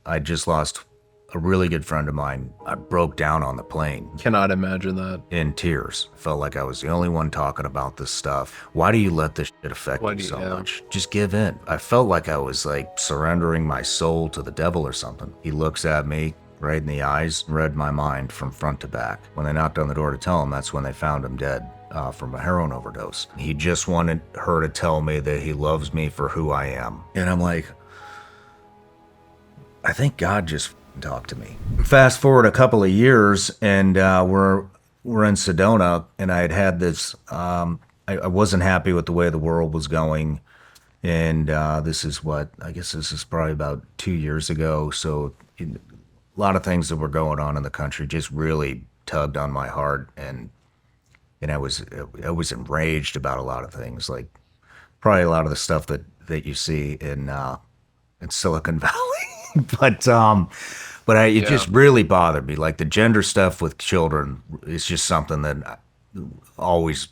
I just lost a really good friend of mine. I broke down on the plane Cannot imagine that. in tears. Felt like I was the only one talking about this stuff. Why do you let this shit affect Why you do you, so yeah. much? Just give in. I felt like I was like surrendering my soul to the devil or something. He looks at me right in the eyes, read my mind from front to back. When they knocked on the door to tell him, that's when they found him dead from a heroin overdose. He just wanted her to tell me that he loves me for who I am. And I'm like, I think God just talked to me. Fast forward a couple of years, and we're in Sedona, and I had this. I wasn't happy with the way the world was going, and this is what I guess this is probably about 2 years ago. So a lot of things that were going on in the country just really tugged on my heart, and I was enraged about a lot of things, like probably a lot of the stuff that you see in Silicon Valley. But it Yeah. just really bothered me. Like the gender stuff with children is just something that I always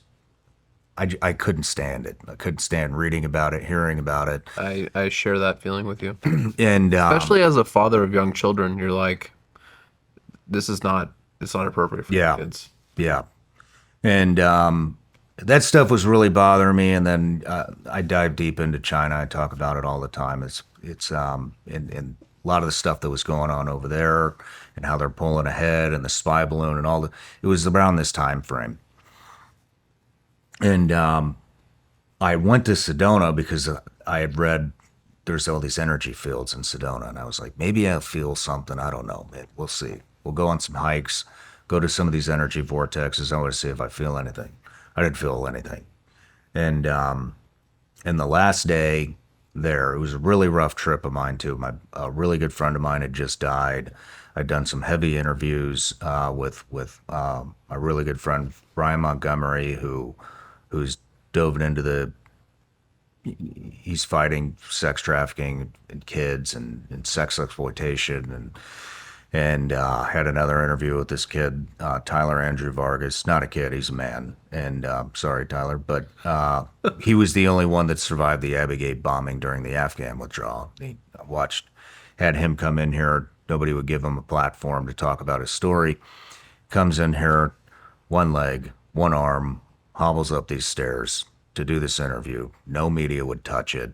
I couldn't stand it. I couldn't stand reading about it, hearing about it, I share that feeling with you. and Especially as a father of young children, you're like, this is not it's not appropriate for my yeah, kids. yeah, and that stuff was really bothering me. And then I dive deep into China. I talk about it all the time. And a lot of the stuff that was going on over there and how they're pulling ahead and the spy balloon and all the. It was around this time frame, and I went to Sedona because I had read there's all these energy fields in Sedona, and I was like, maybe I'll feel something. I don't know. We'll see. We'll go on some hikes, go to some of these energy vortexes. I want to see if I feel anything. I didn't feel anything, and the last day there, it was a really rough trip of mine too. A really good friend of mine had just died. I'd done some heavy interviews with my really good friend Brian Montgomery, who's dove into the he's fighting sex trafficking and kids and sex exploitation and had another interview with this kid Tyler Andrew Vargas. Not a kid, he's a man. And sorry, Tyler, but he was the only one that survived the Abbey Gate bombing during the Afghan withdrawal. He watched, had him come in here. Nobody would give him a platform to talk about his story. Comes in here, one leg, one arm, hobbles up these stairs to do this interview. No media would touch it.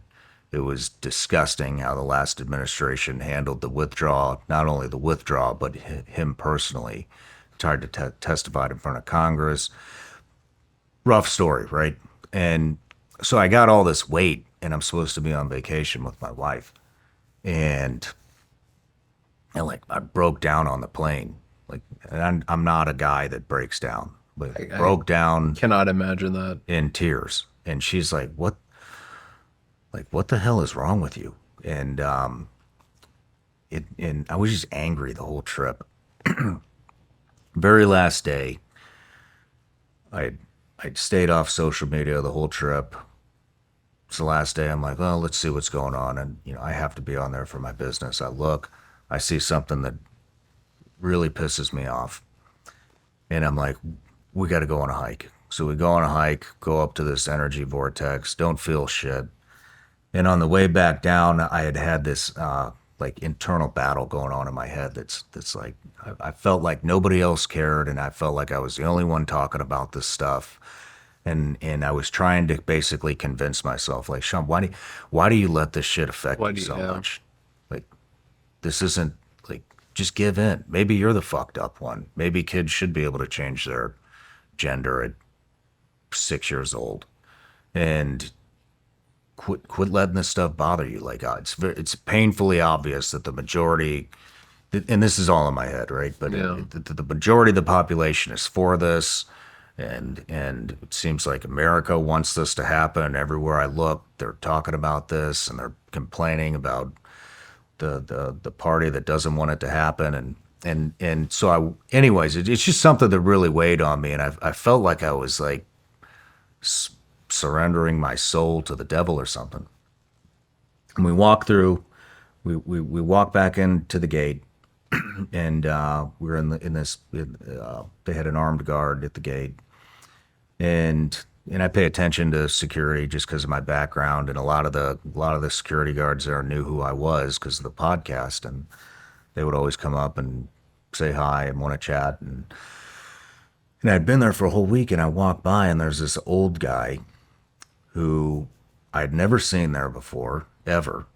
It was disgusting how the last administration handled the withdrawal, not only the withdrawal, but him personally. Tried to testify in front of Congress. Rough story, right? And so I got all this weight, and I'm supposed to be on vacation with my wife. And like I broke down on the plane. Like, and I'm not a guy that breaks down, but I broke down cannot imagine that. in tears. And she's like, "What? Like, what the hell is wrong with you?" And and I was just angry the whole trip. Very last day, I I'd stayed off social media the whole trip. It's the last day. I'm like, well, let's see what's going on, and I have to be on there for my business. I look, I see something that really pisses me off, and I'm like, we got to go on a hike. So we go on a hike, go up to this energy vortex, don't feel shit. And on the way back down, I had had this like internal battle going on in my head. That's like I felt like nobody else cared, and I felt like I was the only one talking about this stuff. And I was trying to basically convince myself, like, Shawn, why do you let this shit affect Why you do you so yeah. much? Like, this isn't like just give in. Maybe you're the fucked up one. Maybe kids should be able to change their gender at 6 years old, and quit letting this stuff bother you. Like it's painfully obvious that the majority, and this is all in my head, right? But Yeah. the majority of the population is for this, and it seems like America wants this to happen. Everywhere I look, they're talking about this and they're complaining about the party that doesn't want it to happen. And so anyways, it's just something that really weighed on me, and I felt like I was like surrendering my soul to the devil or something. And we walk through, we walk back into the gate, and we're in this. They had an armed guard at the gate, and and I pay attention to security just because of my background, and a lot of the security guards there knew who I was because of the podcast, and they would always come up and say hi and want to chat, and I'd been there for a whole week, and I walked by, and there's this old guy who I'd never seen there before ever,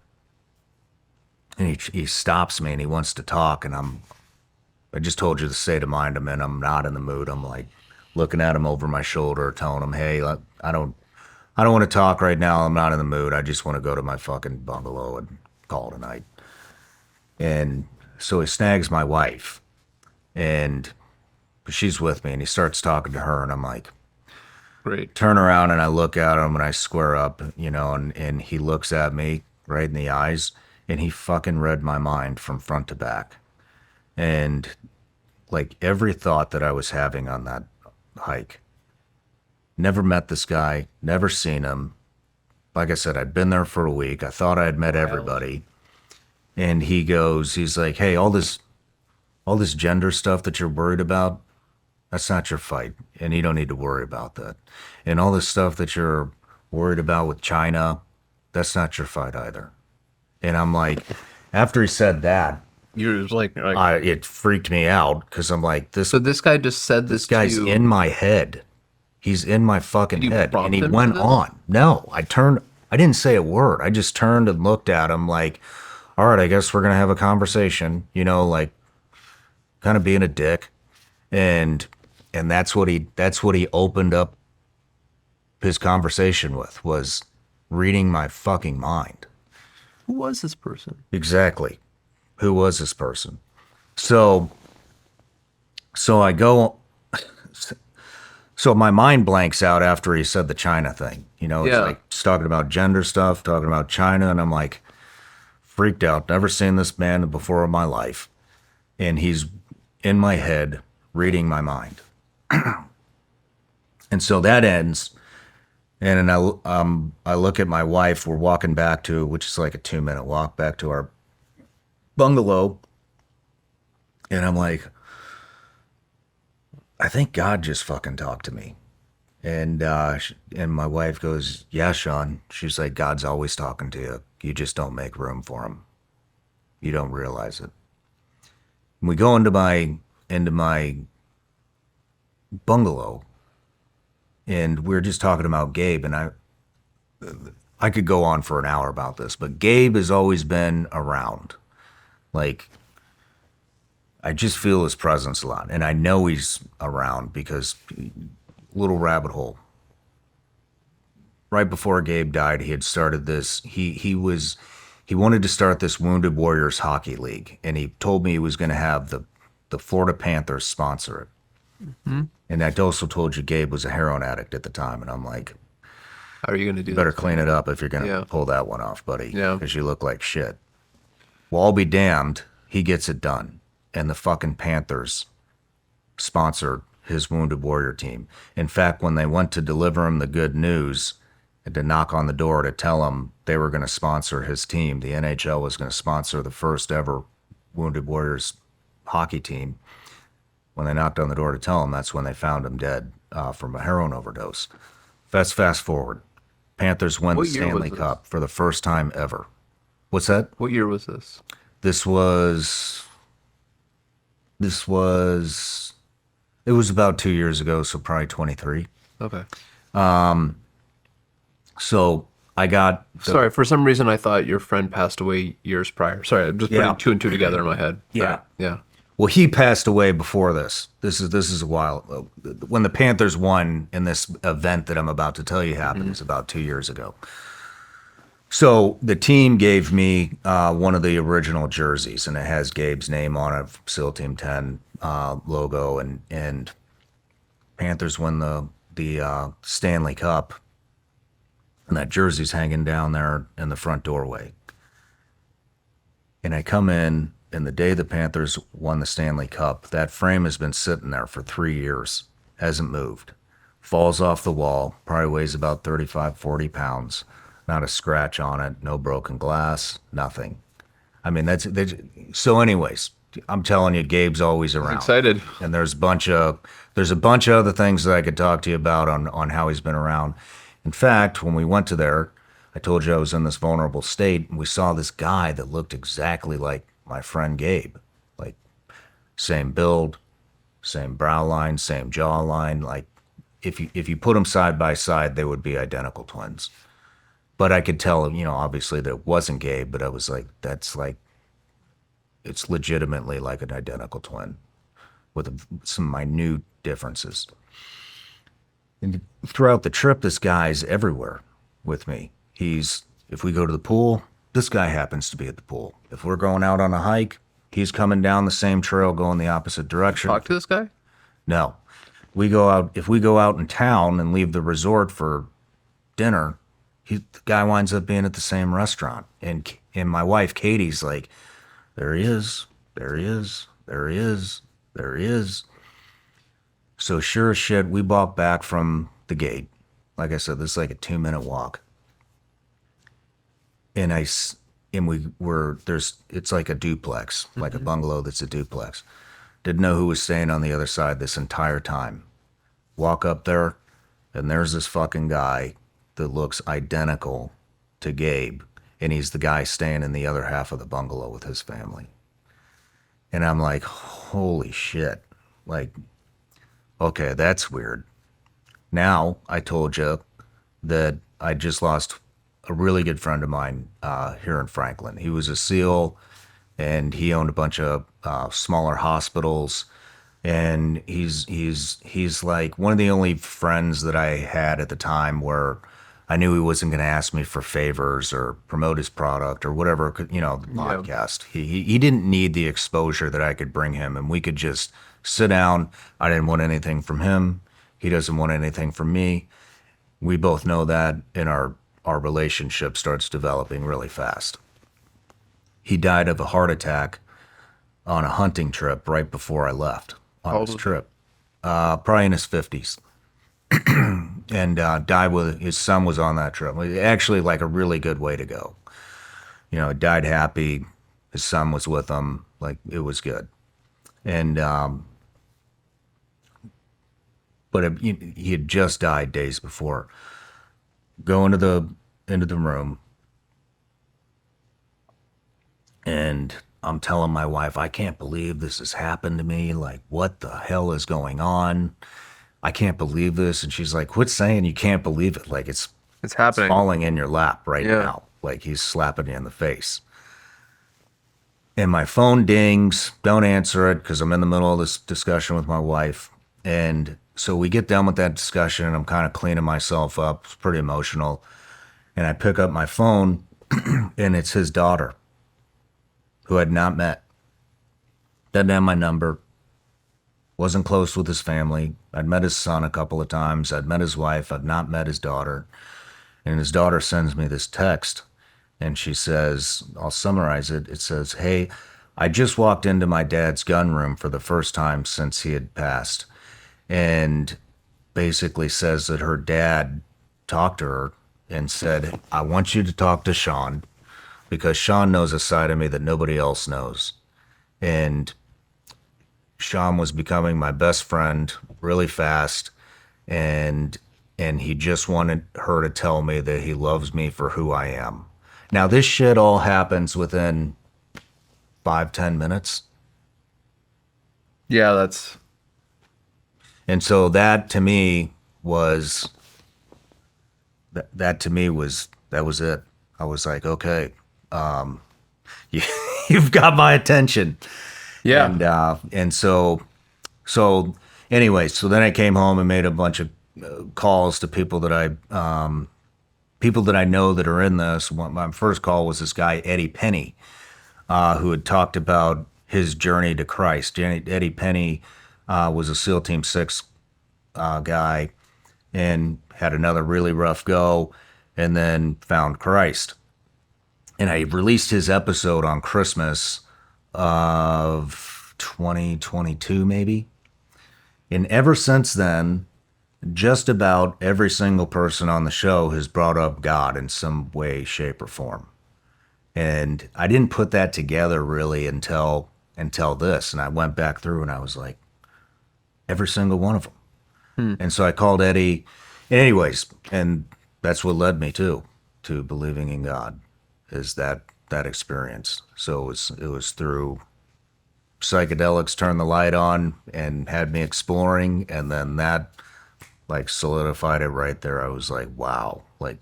and he stops me and he wants to talk, and I just told you the state of mind I'm in. I'm not in the mood. I'm like looking at him over my shoulder, telling him, "Hey, I don't want to talk right now. I'm not in the mood. I just want to go to my fucking bungalow and call it a night." And so he snags my wife, and she's with me, and he starts talking to her, and I'm like, Great. turn around, and I look at him, and I square up, and he looks at me right in the eyes, and he fucking read my mind from front to back. And like every thought that I was having on that hike, never met this guy, never seen him. Like I said, I'd been there for a week. I thought I had met everybody. And he's like, "Hey, all this gender stuff that you're worried about, that's not your fight. And you don't need to worry about that. And all this stuff that you're worried about with China, that's not your fight either." And I'm like, after he said that, You're like it freaked me out because I'm like, so this guy just said this to guy's you. in my head. He's in my fucking you head. prompt And he him to went this? on. No, I didn't say a word. I just turned and looked at him like, all right, I guess we're going to have a conversation, like kind of being a dick. And that's what he opened up his conversation with, was reading my fucking mind. Who was this person? Exactly. Who was this person? So I go, so my mind blanks out after he said the China thing. It's Yeah. like he's talking about gender stuff, talking about China, and I'm like freaked out. Never seen this man before in my life. And he's in my head reading my mind. And so that ends. And then I look at my wife. We're walking back to, which is like a 2-minute walk back to our bungalow. And I'm like, I think God just fucking talked to me. And my wife goes, "Yeah, Shawn." She's like, "God's always talking to you. You just don't make room for him. You don't realize it." And we go into my bungalow, and we're just talking about Gabe, and I could go on for an hour about this, but Gabe has always been around. Like, I just feel his presence a lot, and I know he's around because little rabbit hole. Right before Gabe died, he had started this. He wanted to start this Wounded Warriors hockey league, and he told me he was going to have the Florida Panthers sponsor it. Mm-hmm. And I also told you Gabe was a heroin addict at the time, and I'm like, How are you going to do better that? clean it up if you're going to Yeah. pull that one off, buddy. Yeah. Because you look like shit. Well, I'll be damned. He gets it done. And the fucking Panthers sponsored his Wounded Warrior team. In fact, when they went to deliver him the good news and to knock on the door to tell him they were going to sponsor his team, the NHL was going to sponsor the first ever Wounded Warriors hockey team. When they knocked on the door to tell him, that's when they found him dead from a heroin overdose. Let's fast forward. Panthers win the What year was Stanley this? Cup for the first time ever. What's that? What year was this? This was it was about 2 years ago, so probably 23. Okay. So I got Sorry, for some reason I thought your friend passed away years prior. Sorry, I'm just Yeah. putting two and two together in my head. Yeah. Right. Yeah. well, he passed away before this. This is a while. When the Panthers won in this event that I'm about to tell you happened, was about 2 years ago. So the team gave me one of the original jerseys, and it has Gabe's name on it, SEAL Team 10 logo, and Panthers win the Stanley Cup, and that jersey's hanging down there in the front doorway. And I come in, and the day the Panthers won the Stanley Cup, that frame has been sitting there for 3 years, hasn't moved. Falls off the wall, probably weighs about 35, 40 pounds. Not a scratch on it, no broken glass, nothing. I mean, so anyways, I'm telling you, Gabe's always around. Excited. And there's a bunch of There's a bunch of other things that I could talk to you about on how he's been around. In fact, when we went to there, I told you I was in this vulnerable state, and we saw this guy that looked exactly like my friend Gabe. Like, same build, same brow line, same jawline. Like, if you put them side by side, they would be identical twins. But I could tell, obviously that it wasn't Gabe, but I was like, that's like, it's legitimately like an identical twin with some minute differences. And throughout the trip, this guy's everywhere with me. If we go to the pool, this guy happens to be at the pool. If we're going out on a hike, he's coming down the same trail going the opposite direction. Talk to this guy? No. If we go out in town and leave the resort for dinner, the guy winds up being at the same restaurant. And my wife, Katie's like, there he is, there he is, there he is, there he is. So sure as shit, we walk back from the gate. Like I said, this is like a 2-minute walk. It's like a duplex, like a bungalow that's a duplex. Didn't know who was staying on the other side this entire time. Walk up there, and there's this fucking guy that looks identical to Gabe, and he's the guy staying in the other half of the bungalow with his family. And I'm like, holy shit. Like, okay, that's weird. Now, I told you that I just lost a really good friend of mine here in Franklin. He was a SEAL, and he owned a bunch of smaller hospitals. And he's like one of the only friends that I had at the time where I knew he wasn't going to ask me for favors or promote his product or whatever, the podcast. He didn't need the exposure that I could bring him, and we could just sit down. I didn't want anything from him. He doesn't want anything from me. We both know that, and our relationship starts developing really fast. He died of a heart attack on a hunting trip right before I left on this trip. Probably in his 50s. And died with his son was on that trip. Actually, like a really good way to go. Died happy. His son was with him. Like, it was good. And he had just died days before. Go into the room, and I'm telling my wife, I can't believe this has happened to me. Like, what the hell is going on? I can't believe this. And she's like, quit saying you can't believe it. Like, it's happening. It's falling in your lap right now. Like, he's slapping you in the face. And my phone dings. Don't answer it because I'm in the middle of this discussion with my wife. And so we get done with that discussion, and I'm kind of cleaning myself up. It's pretty emotional. And I pick up my phone, and it's his daughter, who I'd not met. Doesn't have my number. Wasn't close with his family. I'd met his son a couple of times. I'd met his wife. I'd not met his daughter. And his daughter sends me this text, and she says, I'll summarize it. It says, hey, I just walked into my dad's gun room for the first time since he had passed. And basically says that her dad talked to her and said, I want you to talk to Shawn because Shawn knows a side of me that nobody else knows. And Shawn was becoming my best friend really fast, and he just wanted her to tell me that he loves me for who I am. Now, this shit all happens within 5-10 minutes. Yeah, And so that to me was that was it. I was like, okay, you've got my attention. yeah. And so anyway, so then I came home and made a bunch of calls to people that I know that are in this. My first call was this guy Eddie Penny, who had talked about his journey to Christ. Eddie Penny was a SEAL Team 6 guy and had another really rough go and then found Christ. And I released his episode on Christmas of 2022, maybe. And ever since then, just about every single person on the show has brought up God in some way, shape, or form. And I didn't put that together really until this. And I went back through and I was like, every single one of them. And so I called Eddie. Anyways, and that's what led me to believing in God, is that experience. So it was through psychedelics turned the light on and had me exploring, and then that like solidified it right there. I was like, wow, like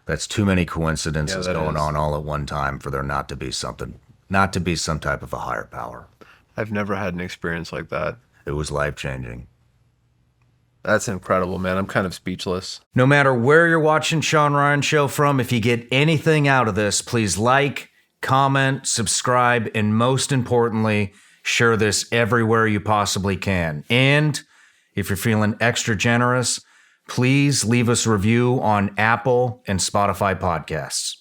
that's too many coincidences Yeah, that going is. on all at one time for there not to be something, not to be some type of a higher power. I've never had an experience like that. It was life changing. That's incredible, man. I'm kind of speechless. No matter where you're watching Shawn Ryan Show from, if you get anything out of this, please like, comment, subscribe, and most importantly, share this everywhere you possibly can. And if you're feeling extra generous, please leave us a review on Apple and Spotify podcasts.